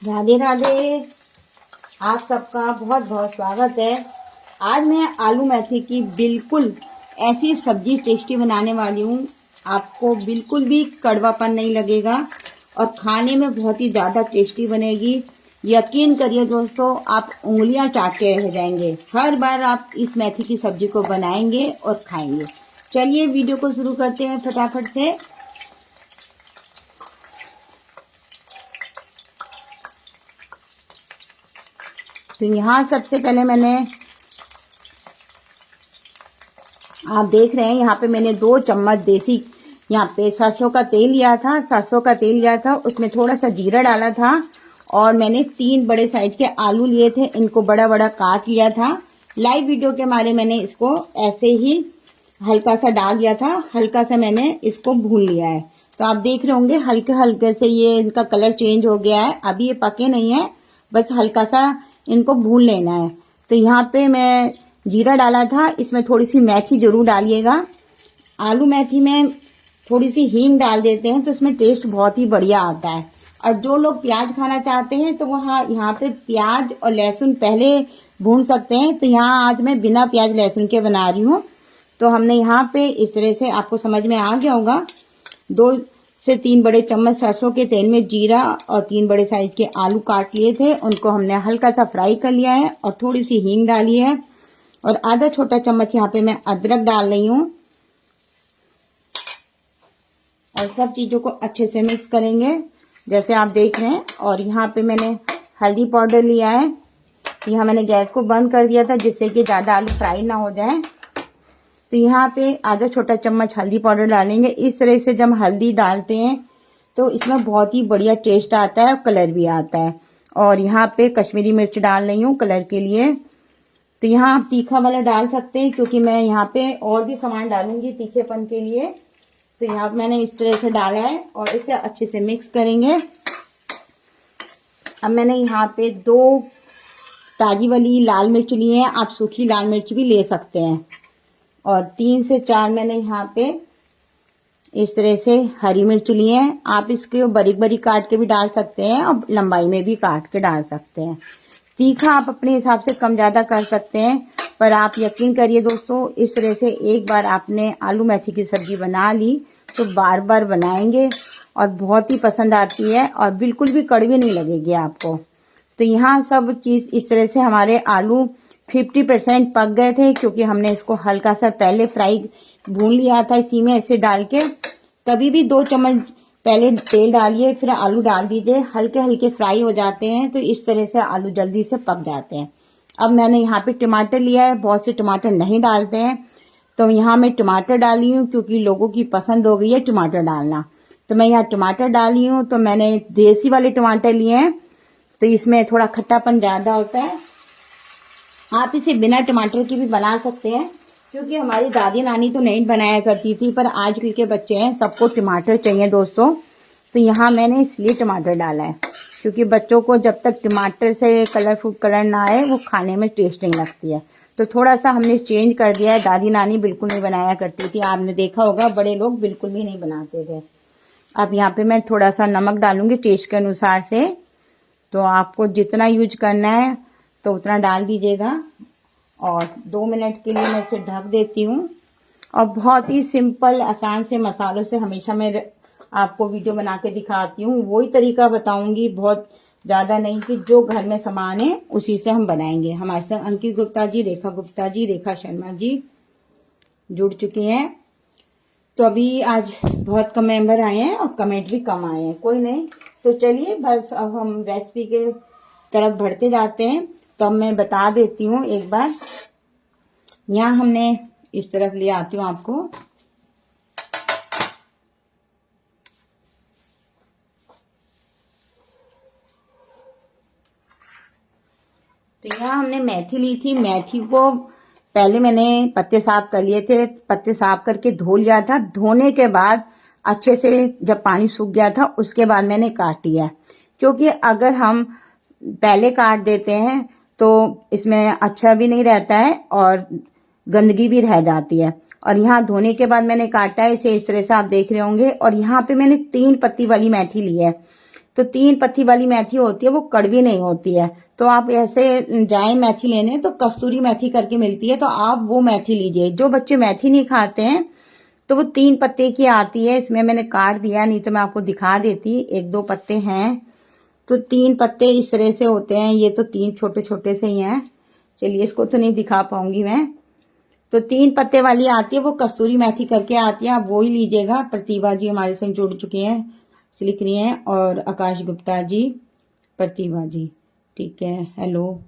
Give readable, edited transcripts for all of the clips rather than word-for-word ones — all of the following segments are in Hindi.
राधे राधे। आप सबका बहुत बहुत स्वागत है। आज मैं आलू मेथी की बिल्कुल ऐसी सब्जी टेस्टी बनाने वाली हूँ। आपको बिल्कुल भी कड़वापन नहीं लगेगा और खाने में बहुत ही ज़्यादा टेस्टी बनेगी। यकीन करिए दोस्तों, आप उंगलियां चाटते रह जाएंगे हर बार आप इस मेथी की सब्जी को बनाएंगे और खाएंगे। चलिए वीडियो को शुरू करते हैं फटाफट से। तो यहाँ सबसे पहले आप देख रहे हैं यहाँ पे मैंने 2 चम्मच देसी यहाँ पे सरसों का तेल लिया था। उसमें थोड़ा सा जीरा डाला था और मैंने 3 बड़े साइज के आलू लिए थे, इनको बड़ा बड़ा काट लिया था। लाइव वीडियो के मारे मैंने इसको ऐसे ही हल्का सा डाल दिया था, हल्का सा मैंने इसको भून लिया है। तो आप देख रहे होंगे हल्के हल्के से ये इनका कलर चेंज हो गया है। अभी ये पके नहीं है, बस हल्का सा इनको भून लेना है। तो यहाँ पे मैं जीरा डाला था, इसमें थोड़ी सी मेथी जरूर डालिएगा। आलू मेथी में थोड़ी सी हींग डाल देते हैं तो इसमें टेस्ट बहुत ही बढ़िया आता है। और जो लोग प्याज खाना चाहते हैं तो वहाँ यहाँ पे प्याज और लहसुन पहले भून सकते हैं। तो यहाँ आज मैं बिना प्याज लहसुन के बना रही हूँ। तो हमने यहाँ पे इस तरह से, आपको समझ में आ गया होगा, 2 से 3 बड़े चम्मच सरसों के तेल में जीरा और 3 बड़े साइज के आलू काट लिए थे, उनको हमने हल्का सा फ्राई कर लिया है और थोड़ी सी हींग डाली है। और आधा छोटा चम्मच यहाँ पे मैं अदरक डाल रही हूँ और सब चीजों को अच्छे से मिक्स करेंगे जैसे आप देख रहे हैं। और यहाँ पे मैंने हल्दी पाउडर लिया है। यहाँ मैंने गैस को बंद कर दिया था जिससे कि ज्यादा आलू फ्राई ना हो जाए। तो यहाँ पे आधा छोटा चम्मच हल्दी पाउडर डालेंगे। इस तरह से जब हल्दी डालते हैं तो इसमें बहुत ही बढ़िया टेस्ट आता है और कलर भी आता है। और यहाँ पे कश्मीरी मिर्च डाल रही हूँ कलर के लिए। तो यहाँ आप तीखा वाला डाल सकते हैं क्योंकि मैं यहाँ पे और भी सामान डालूंगी तीखेपन के लिए। तो यहाँ मैंने इस तरह से डाला है और इसे अच्छे से मिक्स करेंगे। अब मैंने यहाँ पे 2 ताजी वाली लाल मिर्च ली है, आप सूखी लाल मिर्च भी ले सकते हैं। और 3 से 4 मैंने यहाँ पे इस तरह से हरी मिर्च ली है। आप इसके बारीक बारीक काट के भी डाल सकते हैं और लंबाई में भी काट के डाल सकते हैं। तीखा आप अपने हिसाब से कम ज्यादा कर सकते हैं, पर आप यकीन करिए दोस्तों, इस तरह से एक बार आपने आलू मेथी की सब्जी बना ली तो बार बार बनाएंगे और बहुत ही पसंद आती है और बिल्कुल भी कड़वी नहीं लगेगी आपको। तो यहाँ सब चीज इस तरह से हमारे आलू 50% पक गए थे क्योंकि हमने इसको हल्का सा पहले फ्राई भून लिया था इसी में ऐसे डाल के। कभी भी 2 चम्मच पहले तेल डालिए फिर आलू डाल दीजिए, हल्के हल्के फ्राई हो जाते हैं तो इस तरह से आलू जल्दी से पक जाते हैं। अब मैंने यहाँ पे टमाटर लिया है, बहुत से टमाटर नहीं डालते हैं तो यहाँ मैं टमाटर डाली हूँ क्योंकि लोगों की पसंद हो गई है टमाटर डालना। तो मैं यहाँ टमाटर डाली हूँ। तो मैंने देसी वाले टमाटर लिए हैं तो इसमें थोड़ा खट्टापन ज्यादा होता है। आप इसे बिना टमाटर की भी बना सकते हैं क्योंकि हमारी दादी नानी तो नहीं बनाया करती थी, पर आजकल के बच्चे हैं सबको टमाटर चाहिए दोस्तों। तो यहाँ मैंने इसलिए टमाटर डाला है क्योंकि बच्चों को जब तक टमाटर से कलरफुल कलर ना आए वो खाने में टेस्ट नहीं लगती है। तो थोड़ा सा हमने चेंज कर दिया है। दादी नानी बिल्कुल नहीं बनाया करती थी, आपने देखा होगा बड़े लोग बिल्कुल भी नहीं बनाते थे। अब यहाँ पे मैं थोड़ा सा नमक डालूंगी टेस्ट के अनुसार से। तो आपको जितना यूज करना है तो उतना डाल दीजिएगा। और 2 मिनट के लिए मैं इसे ढक देती हूँ। और बहुत ही सिंपल आसान से मसालों से हमेशा मैं आपको वीडियो बना के दिखाती हूँ, वही तरीका बताऊंगी, बहुत ज्यादा नहीं कि जो घर में सामान है उसी से हम बनाएंगे। हमारे साथ अंकित गुप्ता जी, रेखा गुप्ता जी, रेखा शर्मा जी जुड़ चुकी हैं। तो अभी आज बहुत कम मेंबर आए हैं और कमेंट भी कम आए हैं, कोई नहीं। तो चलिए बस अब हम रेसिपी के तरफ बढ़ते जाते हैं। तो अब मैं बता देती हूँ एक बार। यहाँ हमने इस तरफ ले आती हूँ आपको। तो यहाँ हमने मेथी ली थी। मेथी को पहले मैंने पत्ते साफ कर लिए थे, पत्ते साफ करके धो लिया था। धोने के बाद अच्छे से जब पानी सूख गया था उसके बाद मैंने काट लिया, क्योंकि अगर हम पहले काट देते हैं तो इसमें अच्छा भी नहीं रहता है और गंदगी भी रह जाती है। और यहाँ धोने के बाद मैंने काटा है इसे इस तरह से, आप देख रहे होंगे। और यहाँ पे मैंने 3 पत्ती वाली मेथी ली है। तो 3 पत्ती वाली मेथी होती है, वो कड़वी नहीं होती है। तो आप ऐसे जाएं मेथी लेने तो कस्तूरी मेथी करके मिलती है, तो आप वो मेथी लीजिए। जो बच्चे मेथी नहीं खाते हैं तो वो 3 पत्ते की आती है, इसमें मैंने काट दिया, नहीं तो मैं आपको दिखा देती। 1-2 पत्ते हैं, तो 3 पत्ते इस तरह से होते हैं। ये तो 3 छोटे छोटे से ही हैं, चलिए इसको तो नहीं दिखा पाऊंगी मैं। तो 3 पत्ते वाली आती है, वो कस्तूरी मेथी करके आती है, आप वो ही लीजिएगा। प्रतिभा जी हमारे संग जुड़ चुके हैं, लिख रही हैं, और आकाश गुप्ता जी, प्रतिभा जी, ठीक है, हेलो।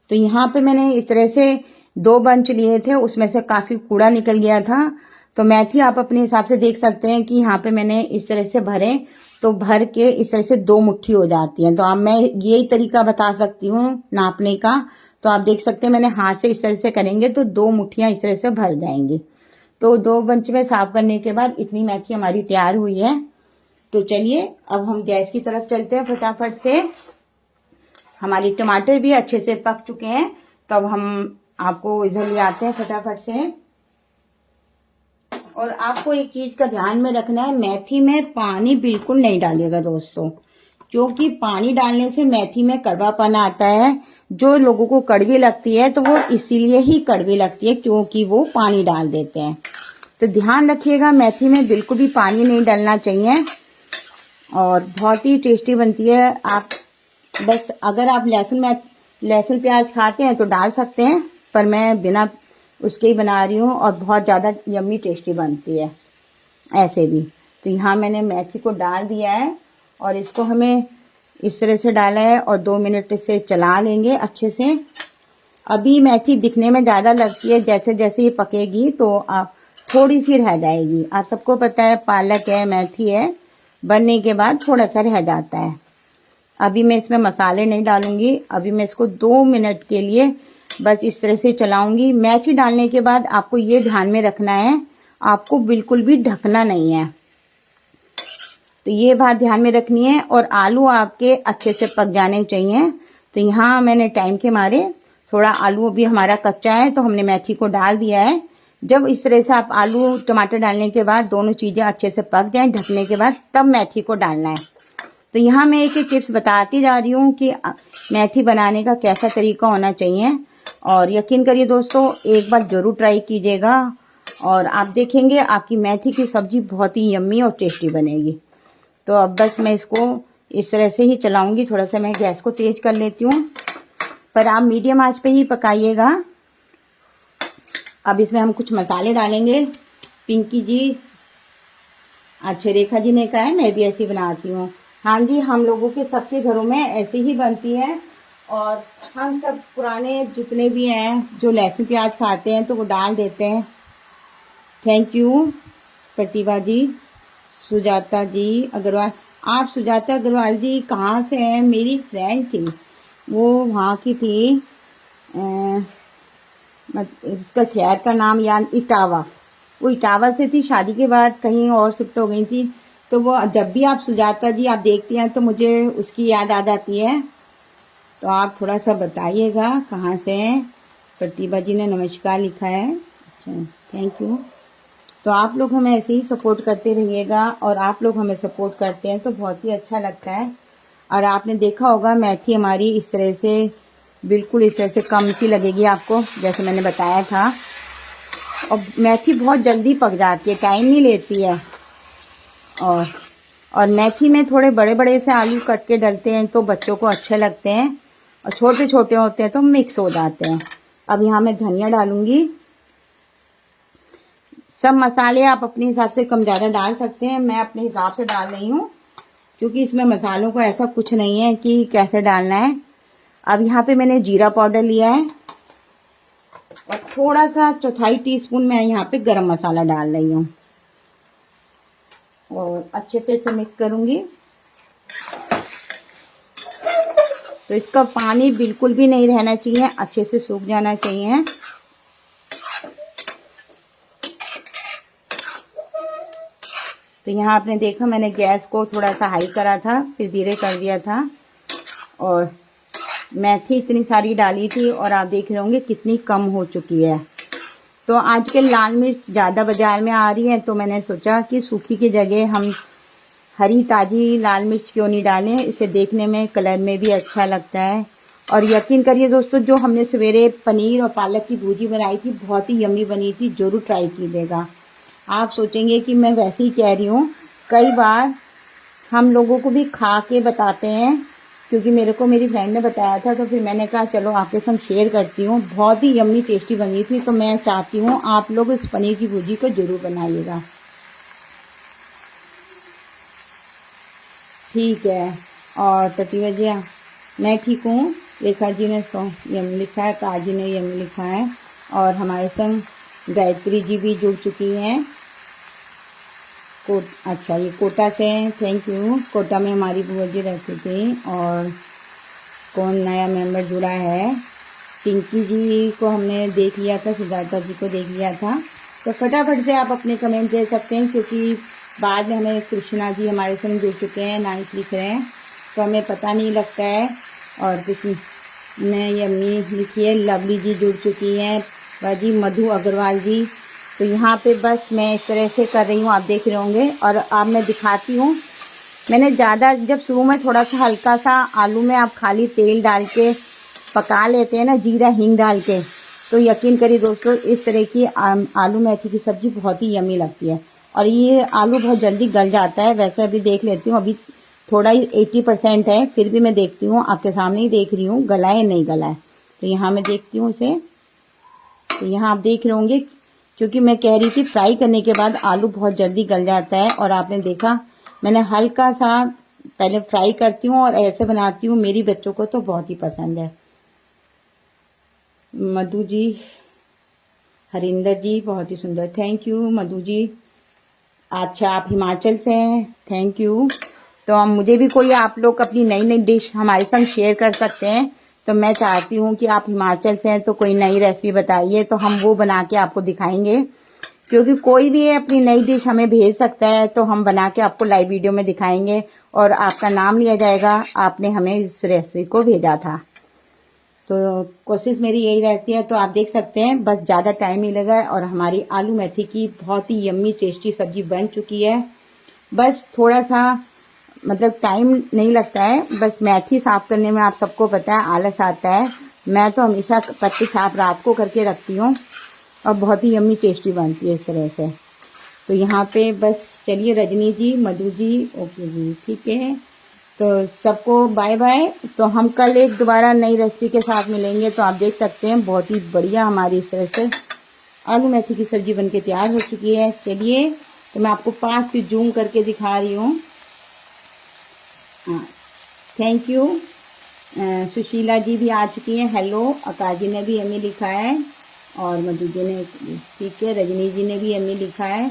तो यहाँ पे मैंने इस तरह से 2 बंच लिए थे, उसमें से काफी कूड़ा निकल गया था। तो मेथी आप अपने हिसाब से देख सकते हैं कि यहाँ पे मैंने इस तरह से भरे, तो भर के इस तरह से 2 मुट्ठी हो जाती है। तो अब मैं यही तरीका बता सकती हूँ नापने का। तो आप देख सकते हैं मैंने हाथ से इस तरह से करेंगे तो 2 मुट्ठियां इस तरह से भर जाएंगी। तो 2 बंच में साफ करने के बाद इतनी मेथी हमारी तैयार हुई है। तो चलिए अब हम गैस की तरफ चलते हैं फटाफट से। हमारी टमाटर भी अच्छे से पक चुके हैं, तो अब हम आपको इधर ले आते हैं फटाफट से। और आपको एक चीज का ध्यान में रखना है, मेथी में पानी बिल्कुल नहीं डालिएगा दोस्तों, क्योंकि पानी डालने से मेथी में कड़वापन आता है। जो लोगों को कड़वी लगती है तो वो इसीलिए ही कड़वी लगती है क्योंकि वो पानी डाल देते हैं। तो ध्यान रखिएगा, मेथी में बिल्कुल भी पानी नहीं डालना चाहिए, और बहुत ही टेस्टी बनती है। आप बस अगर आप लहसुन प्याज खाते हैं तो डाल सकते हैं, पर मैं बिना उसके ही बना रही हूँ, और बहुत ज़्यादा यम्मी टेस्टी बनती है ऐसे भी। तो यहाँ मैंने मेथी को डाल दिया है, और इसको हमें इस तरह से डाला है, और 2 मिनट से चला लेंगे अच्छे से। अभी मेथी दिखने में ज़्यादा लगती है, जैसे जैसे ये पकेगी तो आप थोड़ी सी रह जाएगी। आप सबको पता है पालक है, मेथी है, बनने के बाद थोड़ा सा रह जाता है। अभी मैं इसमें मसाले नहीं डालूंगी, अभी मैं इसको 2 मिनट के लिए बस इस तरह से चलाऊंगी। मेथी डालने के बाद आपको ये ध्यान में रखना है, आपको बिल्कुल भी ढकना नहीं है, तो ये बात ध्यान में रखनी है। और आलू आपके अच्छे से पक जाने चाहिए। तो यहाँ मैंने टाइम के मारे थोड़ा आलू अभी हमारा कच्चा है, तो हमने मेथी को डाल दिया है। जब इस तरह से आप आलू टमाटर डालने के बाद दोनों चीजें अच्छे से पक जाएं ढकने के बाद, तब मेथी को डालना है। तो यहाँ मैं एक टिप्स बताती जा रही हूँ कि मेथी बनाने का कैसा तरीका होना चाहिए, और यकीन करिए दोस्तों एक बार जरूर ट्राई कीजिएगा, और आप देखेंगे आपकी मेथी की सब्जी बहुत ही यम्मी और टेस्टी बनेगी। तो अब बस मैं इसको इस तरह से ही चलाऊंगी। थोड़ा सा मैं गैस को तेज कर लेती हूँ, पर आप मीडियम आंच पे ही पकाइएगा। अब इसमें हम कुछ मसाले डालेंगे। पिंकी जी, अच्छा रेखा जी ने कहा है मैं भी ऐसी बनाती हूँ। हाँ जी, हम लोगों के सबके घरों में ऐसे ही बनती है, और हम सब पुराने जितने भी हैं जो लहसुन प्याज खाते हैं तो वो डाल देते हैं। थैंक यू प्रतिभा जी, सुजाता जी अग्रवाल। आप सुजाता अग्रवाल जी कहाँ से हैं? मेरी फ्रेंड थी, वो वहाँ की थी, उसका शहर का नाम याद, इटावा। वो इटावा से थी, शादी के बाद कहीं और शिफ्ट हो गई थी। तो वो जब भी आप सुजाता जी आप देखती हैं तो मुझे उसकी याद आ जाती है। तो आप थोड़ा सा बताइएगा कहाँ से हैं। प्रतिभा जी ने नमस्कार लिखा है, अच्छा थैंक यू। तो आप लोग हमें ऐसे ही सपोर्ट करते रहिएगा, और आप लोग हमें सपोर्ट करते हैं तो बहुत ही अच्छा लगता है। और आपने देखा होगा मेथी हमारी इस तरह से बिल्कुल इस तरह से कम सी लगेगी आपको, जैसे मैंने बताया था। और मेथी बहुत जल्दी पक जाती है, टाइम नहीं लेती है। और मेथी में थोड़े बड़े बड़े से आलू कट के डलते हैं तो बच्चों को अच्छे लगते हैं, और छोटे छोटे होते हैं तो मिक्स हो जाते हैं। अब यहाँ मैं धनिया डालूंगी। सब मसाले आप अपने हिसाब से कम ज़्यादा डाल सकते हैं, मैं अपने हिसाब से डाल रही हूँ क्योंकि इसमें मसालों को ऐसा कुछ नहीं है कि कैसे डालना है। अब यहाँ पे मैंने जीरा पाउडर लिया है, और थोड़ा सा 1/4 टीस्पून मैं यहाँ पे गरम मसाला डाल रही हूँ, और अच्छे से इसे मिक्स करूंगी। तो इसका पानी बिल्कुल भी नहीं रहना चाहिए, अच्छे से सूख जाना चाहिए। तो यहाँ आपने देखा मैंने गैस को थोड़ा सा हाई करा था, फिर धीरे कर दिया था, और मेथी इतनी सारी डाली थी, और आप देख रहे होंगे कितनी कम हो चुकी है। तो आजकल लाल मिर्च ज़्यादा बाजार में आ रही है, तो मैंने सोचा कि सूखी की जगह हम हरी ताज़ी लाल मिर्च क्यों नहीं डालें, इसे देखने में कलर में भी अच्छा लगता है। और यकीन करिए दोस्तों, जो हमने सवेरे पनीर और पालक की भुर्जी बनाई थी बहुत ही यम्मी बनी थी, ज़रूर ट्राई कीजिएगा। आप सोचेंगे कि मैं वैसे ही कह रही हूँ, कई बार हम लोगों को भी खा के बताते हैं, क्योंकि मेरे को मेरी फ्रेंड ने बताया था, तो फिर मैंने कहा चलो आपके संग शेयर करती हूँ। बहुत ही यम्मी टेस्टी बनी थी, तो मैं चाहती हूँ आप लोग इस पनीर की भुर्जी को ज़रूर बनाइएगा। ठीक है। और प्रतिभा जी, मैं ठीक हूँ। रेखा जी ने यम्मी लिखा है, काजी ने यम्मी लिखा है, और हमारे संग गायत्री जी भी जुड़ चुकी हैं। अच्छा, ये कोटा से हैं, थैंक यू। कोटा में हमारी बुआ जी रहती थी। और कौन नया मेंबर जुड़ा है? पिंकी जी को हमने देख लिया था, सिद्धार्था जी को देख लिया था। तो फटाफट से आप अपने कमेंट दे सकते हैं, क्योंकि बाद में हमें कृष्णा जी हमारे संग जुड़ चुके हैं, नाइस लिख रहे हैं, तो हमें पता नहीं लगता है। और किसी ने यम्मी लिखी है, लवली जी जुड़ चुकी हैं, बाजी मधु अग्रवाल जी। तो यहाँ पे बस मैं इस तरह से कर रही हूँ, आप देख रहे होंगे। और अब मैं दिखाती हूँ, मैंने ज़्यादा, जब शुरू में थोड़ा सा हल्का सा आलू में आप खाली तेल डाल के पका लेते हैं ना, जीरा हींग डाल के, तो यकीन करिए दोस्तों, इस तरह की आलू मेथी की सब्ज़ी बहुत ही यम्मी लगती है। और ये आलू बहुत जल्दी गल जाता है। वैसे अभी देख लेती हूँ, अभी थोड़ा ही 80% है, फिर भी मैं देखती हूँ, आपके सामने ही देख रही हूँ गला है नहीं गला है। तो यहाँ मैं देखती हूँ इसे। तो यहाँ आप देख रहे होंगे, क्योंकि मैं कह रही थी फ्राई करने के बाद आलू बहुत जल्दी गल जाता है। और आपने देखा, मैंने हल्का सा पहले फ्राई करती हूँ और ऐसे बनाती हूँ, मेरी बच्चों को तो बहुत ही पसंद है। मधु जी, हरिंदर जी, बहुत ही सुंदर, थैंक यू मधु जी। अच्छा, आप हिमाचल से हैं, थैंक यू। तो मुझे भी कोई आप लोग अपनी नई नई डिश हमारे संग शेयर कर सकते हैं, तो मैं चाहती हूँ कि आप हिमाचल से हैं तो कोई नई रेसिपी बताइए, तो हम वो बना के आपको दिखाएंगे। क्योंकि कोई भी अपनी नई डिश हमें भेज सकता है, तो हम बना के आपको लाइव वीडियो में दिखाएंगे और आपका नाम लिया जाएगा, आपने हमें इस रेसिपी को भेजा था। तो कोशिश मेरी यही रहती है। तो आप देख सकते हैं, बस ज़्यादा टाइम नहीं लगा है और हमारी आलू मेथी की बहुत ही यम्मी टेस्टी सब्जी बन चुकी है। बस थोड़ा सा मतलब टाइम नहीं लगता है, बस मेथी साफ़ करने में आप सबको पता है आलस आता है। मैं तो हमेशा पत्ती साफ रात को करके रखती हूँ और बहुत ही यम्मी टेस्टी बनती है इस तरह से। तो यहाँ पे बस चलिए, रजनी जी, मधु जी, ओके जी, ठीक है। तो सबको बाय बाय। तो हम कल एक दोबारा नई रेसिपी के साथ मिलेंगे। तो आप देख सकते हैं, बहुत ही बढ़िया हमारी इस तरह से आलू मेथी की सब्जी बनके तैयार हो चुकी है। चलिए, तो मैं आपको पास से जूम करके दिखा रही हूँ। हाँ, थैंक यू। सुशीला जी भी आ चुकी हैं, हेलो। आकाश जी ने भी यम्मी लिखा है, और मधु जी ने, ठीक है। रजनी जी ने भी यम्मी लिखा है,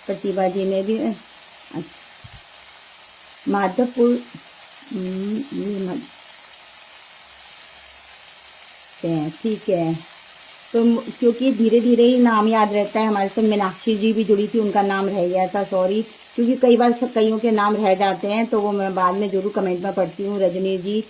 प्रतिभा जी ने भी। माधवपुर, ठीक है। तो क्योंकि धीरे धीरे ही नाम याद रहता है, हमारे साथ मीनाक्षी जी भी जुड़ी थी, उनका नाम रह गया था, सॉरी। क्योंकि कई बार कईयों के नाम रह जाते हैं, तो वो मैं बाद में जरूर कमेंट में पढ़ती हूँ। रजनी जी,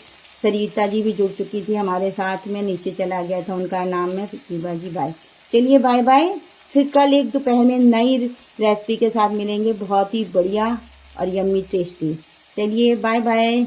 सरिता जी भी जुड़ चुकी थी हमारे साथ में, नीचे चला गया था उनका नाम में। प्रतिभा जी बाय। चलिए बाय बाय, फिर कल एक दोपहर में नई रेसिपी के साथ मिलेंगे, बहुत ही बढ़िया और यम्मी टेस्टी। चलिए बाय बाय।